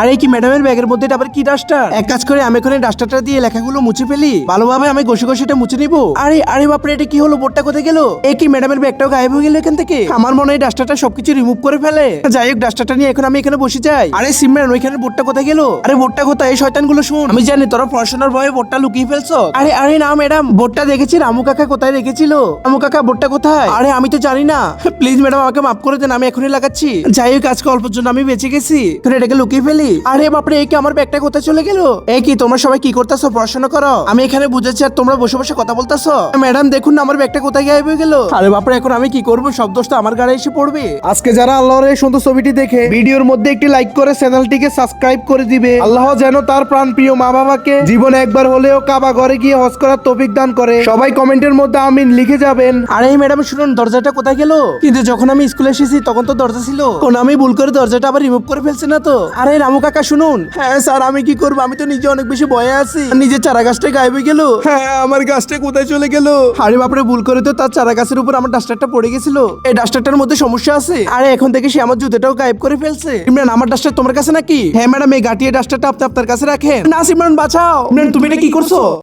আরে কি ম্যাডামের ব্যাগের মধ্যে এটা আবার কি ডাস্টার? এক কাজ করে আমি এখন এই ডাস্টারটা দিয়ে লেখাগুলো মুছে ফেলি, ভালোভাবে আমি ঘষে ঘষে এটা মুছে নিবো। আরে আরে বাপরে, এটা কি হলো? বোর্ডটা কোথায় গেল? এই কি ম্যাডামের ব্যাগটাও গায়েব হয়ে গেল এখান থেকে? আমার মনে হয় ডাস্টারটা সবকিছু রিমুভ করে ফেলে। যাই হোক, ডাস্টারটা নিয়ে এখন আমি এখানে বসে যাই। আরে সিমরান, ওইখানে বোর্ডটা কোথায় গেল? আরে বোর্ডটা কোথায়? এই শয়তানগুলো শুন, আমি জানি তোরা পড়াশোনার ভয়ে বোর্ডটা লুকিয়ে ফেলছো। আরে আরে না ম্যাডাম, বোর্ডটা দেখেছি রামু কাকা কোথায় রেখেছিল। রামু কাকা, বোর্ডটা কোথায়? আরে আমি তো জানি না, প্লিজ ম্যাডাম আমাকে মাফ করে দেন, আমি এখনই লাগাচ্ছি। যাই হোক, আজকে অল্পের জন্য আমি বেঁচে গেছি, এখন এটাকে লুকিয়ে ফেলি। আরে বাপরে, এই কি আমার ব্যাগটা কোথায় চলে গেল? এই কি তোমরা সবাই কি করতেছো? পড়াশোনা করো, আমি এখানে বুঝেছি আর তোমরা বসে বসে কথা বলতেছো। ম্যাডাম দেখুন না, আমার ব্যাগটা কোথায় গায়েব হয়ে গেল। আরে বাপরে, এখন আমি কি করবো? সব দোষ তো আমার গাড়ি এসে পড়বে। আজকে যারা আল্লাহর এই সুন্দর ছবিটি দেখে ভিডিওর মধ্যে একটি লাইক করে চ্যানেলটিকে সাবস্ক্রাইব করে দিবে, আল্লাহ যেন তার প্রাণ প্রিয় মা বাবাকে জীবনে একবার হলেও কাবা ঘরে গিয়ে হজ করার তৌফিক দান করে। সবাই কমেন্টের মধ্যে আমিন লিখে যাবেন। আরে ম্যাডাম শুনুন, দরজাটা কোথায় গেল? কিন্তু যখন আমি স্কুলে এসেছি তখন তো দরজা ছিল। কোন আমি ভুল করে দরজাটা আবার রিমুভ করে ফেলছি না তো? আরে রামু কাকা শুনুন। হ্যাঁ স্যার, আমি কি করবো? আমি তো নিজে অনেক বেশি ভয়ে আছি। নিজের চারা গাছটা গায়েব হয়ে গেল। হ্যাঁ, আমার গাছটা কোথায় চলে গেল? আরে বাপরে, ভুল করে তো তার চারা গাছের উপর আমার ডাস্টারটা পড়ে গেছিল। এই ডাস্টারটার মধ্যে সমস্যা আছে। আরে এখন থেকে সে আমার জুতোটাও গায়েব করে ফেলছে। ইমরান, আমার ডাস্টার তোমার কাছে নাকি? হ্যাঁ ম্যাডাম, এই গাটিয়ে ডাস্টারটা আপনি আপনার কাছে রাখেন। না সিমরান, বাঁচাও। ইমরান, তুমি এটা কি করছো?